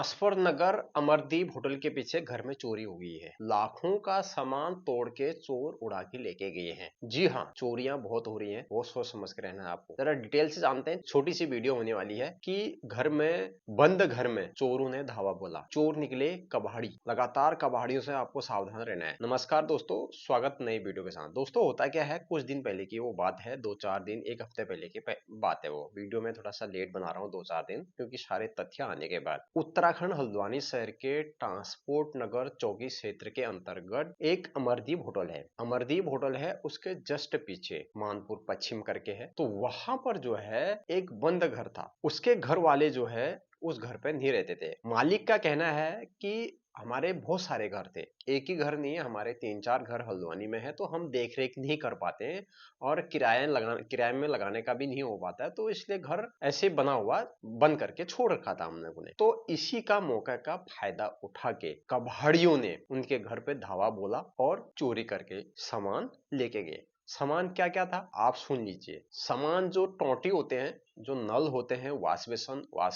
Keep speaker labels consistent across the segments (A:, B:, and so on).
A: Transfer नगर Amardeep hotel के पीछे घर में चोरी हुई है। लाखों का सामान तोड़ के चोर उड़ा के लेके गए हैं। जी हाँ, चोरियां बहुत हो रही हैं। बहुत सोच समझ के रहना है आपको। जरा डिटेल से जानते हैं। छोटी सी वीडियो होने वाली है कि बंद घर में चोरों ने धावा बोला। चोर निकले कबाड़ी। लगातार कबाड़ियों से आपको सावधान रहना है। नमस्कार दोस्तों, स्वागत नई वीडियो के साथ। दोस्तों होता क्या है, कुछ दिन पहले की वो बात है, 2-4 दिन, एक हफ्ते पहले की बात है। वो वीडियो में थोड़ा सा लेट बना रहा हूँ, 2-4 दिन, क्योंकि सारे तथ्य आने के बाद। उत्तराखंड हल्द्वानी शहर के ट्रांसपोर्ट नगर चौकी क्षेत्र के अंतर्गत एक अमरदीप होटल है। अमरदीप होटल है, उसके जस्ट पीछे मानपुर पश्चिम करके है। तो वहां पर जो है एक बंद घर था। उसके घर वाले जो है उस घर पे नहीं रहते थे। मालिक का कहना है कि हमारे बहुत सारे घर थे, एक ही घर नहीं है, हमारे 3-4 घर हल्द्वानी में है, तो हम देख रेख नहीं कर पाते हैं और किराए में लगाने का भी नहीं हो पाता है, तो इसलिए घर ऐसे बना हुआ बंद करके छोड़ रखा था हमने उन्हें। तो इसी का मौका का फायदा उठा के कबाड़ियों ने उनके घर पे धावा बोला और चोरी करके सामान लेके गए। सामान क्या क्या था आप सुन लीजिए। सामान जो टोंटी होते हैं, जो नल होते हैं, वाश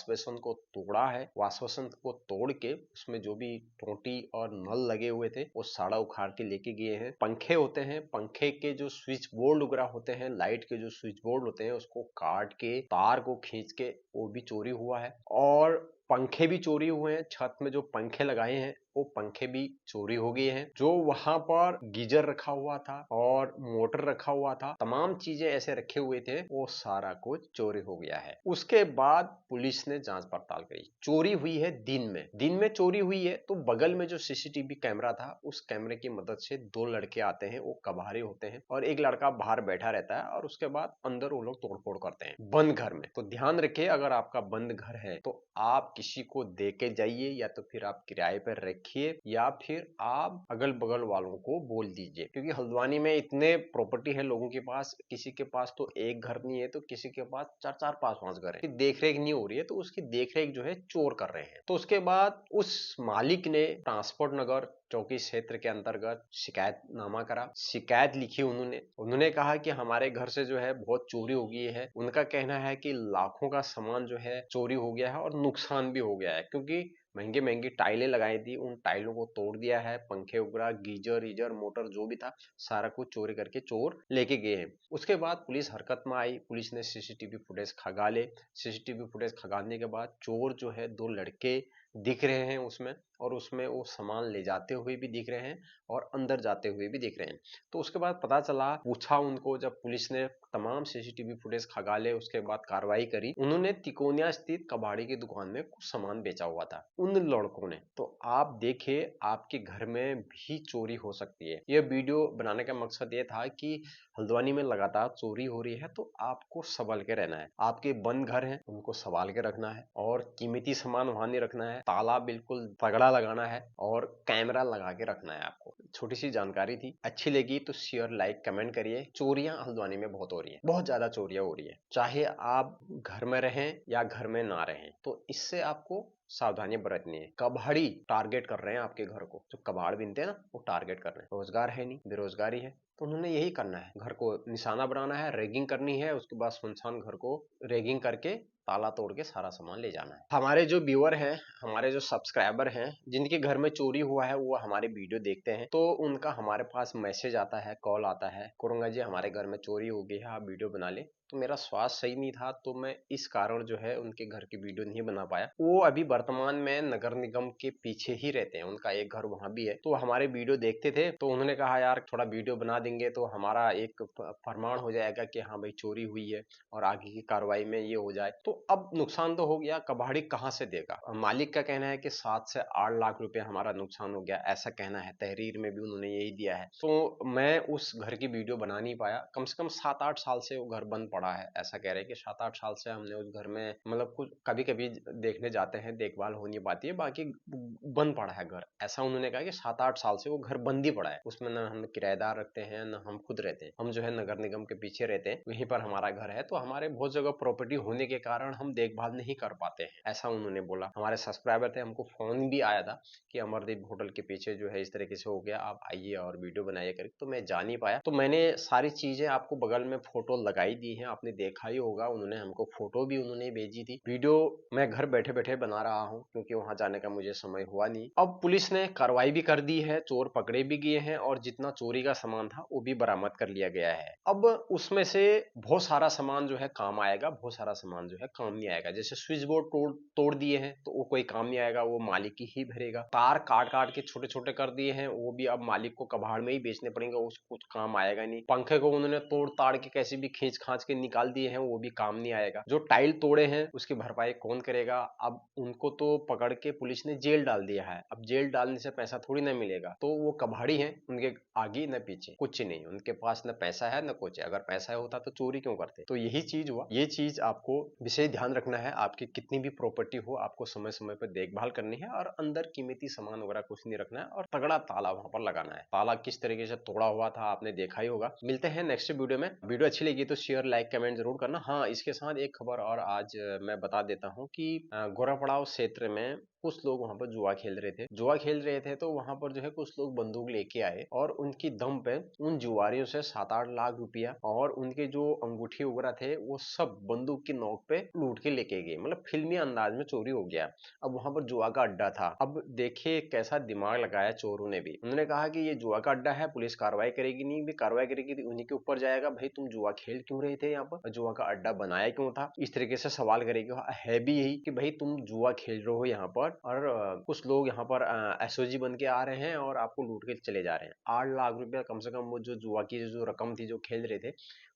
A: बेसन को तोड़ा है। वाश बेसन को तोड़ के उसमें जो भी टोंटी और नल लगे हुए थे वो साड़ा उखाड़ के लेके गए हैं। पंखे होते हैं, पंखे के जो स्विच बोर्ड वगैरह होते हैं, लाइट के जो स्विच बोर्ड होते हैं, उसको काट के तार को खींच के वो भी चोरी हुआ है। और पंखे भी चोरी हुए हैं। छत में जो पंखे लगाए हैं वो पंखे भी चोरी हो गए हैं। जो वहां पर गीजर रखा हुआ था और मोटर रखा हुआ था, तमाम चीजें ऐसे रखे हुए थे, वो सारा कुछ चोरी हो गया है। उसके बाद पुलिस ने जांच पड़ताल करी। चोरी हुई है दिन में चोरी हुई है। तो बगल में जो सीसीटीवी कैमरा था, उस कैमरे की मदद से 2 लड़के आते हैं, वो कबाड़ी होते हैं, और एक लड़का बाहर बैठा रहता है और उसके बाद अंदर वो लोग तोड़फोड़ करते हैं बंद घर में। तो ध्यान रखिए, अगर आपका बंद घर है तो आप किसी को दे के जाइए, या तो फिर आप किराए पर रखिए, या फिर आप अगल बगल वालों को बोल दीजिए। क्योंकि हल्द्वानी में इतने प्रॉपर्टी है लोगों के पास, किसी के पास तो एक घर नहीं है तो किसी के पास 4-4 5-5 घर है। देख रेख नहीं हो रही है, तो उसकी देख रेख जो है चोर कर रहे हैं। तो उसके बाद उस मालिक ने ट्रांसपोर्ट नगर चौकी क्षेत्र के अंतर्गत शिकायतनामा करा। शिकायत लिखी उन्होंने कहा कि हमारे घर से जो है बहुत चोरी हो गई है। उनका कहना है कि लाखों का सामान जो है चोरी हो गया है और नुकसान भी हो गया है, क्योंकि महंगी महंगी टाइलें लगाई थी, उन टाइलों को तोड़ दिया है। पंखे वगैरह, गीजर ईजर, मोटर जो भी था, सारा कुछ चोरी करके चोर लेके गए हैं। उसके बाद पुलिस हरकत में आई। पुलिस ने सीसीटीवी फुटेज खंगाले। सीसीटीवी फुटेज खंगालने के बाद चोर जो है 2 लड़के दिख रहे हैं उसमें, और उसमें वो सामान ले जाते हुए भी दिख रहे हैं और अंदर जाते हुए भी दिख रहे हैं। तो उसके बाद पता चला, पूछा उनको, जब पुलिस ने तमाम सीसीटीवी फुटेज खंगाले, उसके बाद कार्रवाई करी, उन्होंने तिकोनिया स्थित कबाड़ी की दुकान में कुछ सामान बेचा हुआ था उन लड़कों ने। तो आप देखिए, आपके घर में भी चोरी हो सकती है। यह वीडियो बनाने का मकसद ये था कि हल्द्वानी में लगातार चोरी हो रही है, तो आपको संभल के रहना है। आपके बंद घर हैं, उनको संभाल के रखना है, और कीमती सामान वहां नहीं रखना है। ताला बिल्कुल तगड़ा लगाना है और कैमरा लगा के रखना है आपको। छोटी सी जानकारी थी, अच्छी लगी तो शेयर लाइक कमेंट करिए। चोरियां हल्द्वानी में बहुत हो रही है, बहुत ज्यादा चोरियां हो रही है, चाहे आप घर में रहें या घर में ना रहें, तो इससे आपको सावधानी बरतनी है। कबाड़ी टारगेट कर रहे हैं आपके घर को, जो कबाड़ बिनते हैं ना, वो टारगेट कर रहे हैं। रोजगार है नहीं, बेरोजगारी है, तो उन्होंने यही करना है, घर को निशाना बनाना है, रैगिंग करनी है। उसके बाद सुनसान घर को रैगिंग करके ताला तोड़ के सारा सामान ले जाना है। हमारे जो व्यूअर हैं, हमारे जो सब्सक्राइबर हैं, जिनके घर में चोरी हुआ है, वो हमारे वीडियो देखते हैं, तो उनका हमारे पास मैसेज आता है, कॉल आता है, कुरंगा जी हमारे घर में चोरी हो गई है, आप वीडियो बना ले। तो मेरा स्वास्थ्य सही नहीं था, तो मैं इस कारण जो है उनके घर की वीडियो नहीं बना पाया। वो अभी वर्तमान में नगर निगम के पीछे ही रहते हैं, उनका एक घर वहां भी है। तो हमारे वीडियो देखते थे, तो उन्होंने कहा यार थोड़ा वीडियो बना देंगे तो हमारा एक प्रमाण हो जाएगा कि हाँ भाई चोरी हुई है, और आगे की कार्रवाई में ये हो जाए। तो अब नुकसान तो हो गया, कबाड़ी कहाँ से देगा। मालिक का कहना है कि 7 से 8 लाख रुपया हमारा नुकसान हो गया, ऐसा कहना है। तहरीर में भी उन्होंने यही दिया है। तो मैं उस घर की वीडियो बना नहीं पाया। कम से कम 7-8 साल से वो घर बंद पड़ा है, ऐसा कह रहे हैं कि 7-8 साल से हमने उस घर में, मतलब कुछ कभी कभी देखने जाते हैं, देखभाल हो नहीं पाती है, बाकी बंद पड़ा है घर। ऐसा उन्होंने कहा कि 7-8 साल से वो घर बंद ही पड़ा है, उसमें न हम किराएदार रखते हैं, न हम खुद रहते हैं। हम जो है नगर निगम के पीछे रहते हैं, वहीं पर हमारा घर है। तो हमारे बहुत जगह प्रॉपर्टी होने के कारण हम देखभाल नहीं कर पाते हैं, ऐसा उन्होंने बोला। हमारे सब्सक्राइबर थे, हमको फोन भी आया था कि अमरदीप होटल के पीछे जो है इस तरीके से हो गया, आप आइए और वीडियो बनाइए करके। तो मैं जा नहीं पाया। तो मैंने सारी चीजें आपको बगल में फोटो लगाई दी है, आपने देखा ही होगा, उन्होंने हमको फोटो भी उन्होंने भेजी थी। वीडियो मैं घर बैठे बैठे बना रहा हूँ क्योंकि वहां जाने का मुझे समय हुआ नहीं। अब पुलिस ने कार्रवाई भी कर दी है, चोर पकड़े भी गए हैं और जितना चोरी का सामान था वो भी बरामद कर लिया गया है। अब उसमें से बहुत सारा सामान जो है काम आएगा, बहुत सारा सामान जो है काम नहीं आएगा। जैसे स्विच बोर्ड तोड़ दिए हैं तो वो कोई काम नहीं आएगा, वो मालिक ही भरेगा। तार काट काट के छोटे छोटे कर दिए हैं, वो भी अब मालिक को कबाड़ में ही बेचने पड़ेंगे, उसको कुछ काम आएगा नहीं। पंखे को उन्होंने तोड़ ताड़ के कैसे भी खींच खांच के निकाल दिए हैं, वो भी काम नहीं आएगा। जो टाइल तोड़े हैं उसकी भरपाई कौन करेगा? अब उनको तो पकड़ के पुलिस ने जेल डाल दिया है। अब जेल डालने से पैसा थोड़ी ना मिलेगा, तो वो कबाड़ी हैं, उनके आगे न पीछे कुछ नहीं, उनके पास न पैसा है न कुछ है। अगर पैसा होता तो चोरी क्यों करते? तो यही चीज हुआ। ये चीज आपको विशेष ध्यान रखना है। आपकी कितनी भी प्रॉपर्टी हो, आपको समय समय पर देखभाल करनी है और अंदर कीमती सामान वगैरह कुछ नहीं रखना है और तगड़ा ताला वहां पर लगाना है। ताला किस तरीके से तोड़ा हुआ था आपने देखा ही होगा। मिलते हैं नेक्स्ट वीडियो में। वीडियो अच्छी लगी तो शेयर लाइक कमेंट जरूर करना। हाँ, इसके साथ एक खबर और आज मैं बता देता हूँ कि गोरापड़ाव क्षेत्र में कुछ लोग वहां पर जुआ खेल रहे थे। तो वहां पर जो है कुछ लोग बंदूक लेके आए और उनकी दम पे उन जुआरियों से 7-8 लाख रुपया और उनके जो अंगूठी वगैरह थे वो सब बंदूक की नोक पे लूट के लेके गए। मतलब फिल्मी अंदाज में चोरी हो गया। अब वहां पर जुआ का अड्डा था। अब देखिए कैसा दिमाग लगाया चोरों ने भी। उन्होंने कहा कि ये जुआ का अड्डा है, पुलिस कार्रवाई करेगी नहीं, भी कार्रवाई करेगी तो उन्हीं के ऊपर जाएगा। भाई तुम जुआ खेल क्यों रहे थे यहाँ पर, जुआ का अड्डा बनाया क्यों था? इस तरीके से सवाल करेगी। है भी यही कि भाई तुम जुआ खेल रहे हो यहाँ पर और कुछ लोग यहाँ पर एसओजी बन के आ रहे हैं और आपको लूट के चले जा रहे हैं। 8 लाख रुपया कम से कम वो जो जुआ की जो रकम थी, जो खेल रहे थे,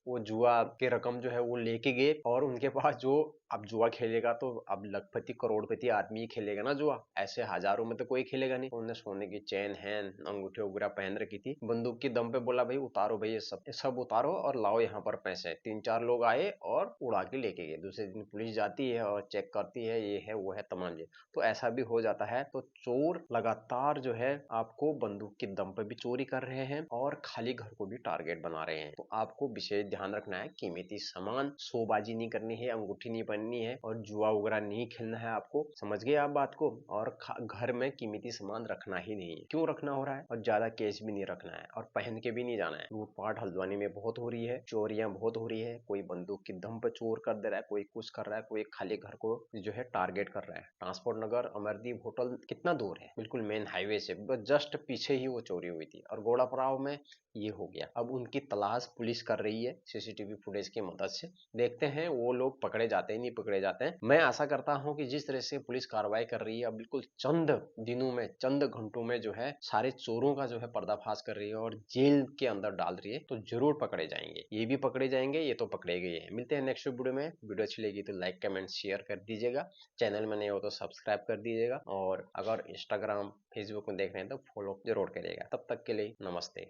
A: वो जुआ के रकम जो है वो लेके गए। और उनके पास जो अब जुआ खेलेगा तो अब लखपति करोड़पति आदमी ही खेलेगा ना जुआ, ऐसे हजारों में तो कोई खेलेगा नहीं। उन्होंने सोने की चेन है, अंगूठे वगैरह पहन रखी थी। बंदूक की दम पे बोला भाई उतारो भाई, ये सब उतारो और लाओ यहाँ पर पैसे। 3-4 लोग आए और उड़ा के लेके गए। दूसरे दिन पुलिस जाती है और चेक करती है, ये है वो है तमाम चीज। तो ऐसा भी हो जाता है। तो चोर लगातार जो है आपको बंदूक की दम पे भी चोरी कर रहे हैं और खाली घर को भी टारगेट बना रहे हैं। तो आपको विशेष ध्यान रखना है, कीमती सामान, शोबाजी नहीं करनी है, अंगूठी नहीं पहननी है और जुआ वगैरह नहीं खेलना है। आपको समझ गए आप बात को? और घर में कीमती सामान रखना ही नहीं है। क्यों रखना हो रहा है? और ज्यादा कैश भी नहीं रखना है और पहन के भी नहीं जाना है। लूटपाट हल्द्वानी में बहुत हो रही है, चोरियां बहुत हो रही है। कोई बंदूक की दम पे चोर कर दे रहा है, कोई कुछ कर रहा है, कोई खाली घर को जो है टारगेट कर रहा है। ट्रांसपोर्ट नगर अमरदीप होटल कितना दूर है? बिल्कुल मेन हाईवे से बस जस्ट पीछे ही वो चोरी हुई थी। और गोड़ापड़ाव में ये हो गया। अब उनकी तलाश पुलिस कर रही है सीसीटीवी फुटेज की मदद से। देखते हैं वो लोग पकड़े जाते हैं नहीं पकड़े जाते हैं। मैं आशा करता हूं कि जिस तरह से पुलिस कार्रवाई कर रही है, अब बिल्कुल चंद दिनों में, चंद घंटों में जो है सारे चोरों का जो है पर्दाफाश कर रही है और जेल के अंदर डाल रही है, तो जरूर पकड़े जाएंगे। ये भी पकड़े जाएंगे, ये तो पकड़े गए हैं। मिलते हैं नेक्स्ट वीडियो में। वीडियो अच्छी लगी तो लाइक कमेंट शेयर कर दीजिएगा। चैनल में नए हो तो सब्सक्राइब कर दीजिएगा और अगर इंस्टाग्राम फेसबुक में देख रहे हैं तो फॉलो जरूर करिएगा। तब तक के लिए नमस्ते।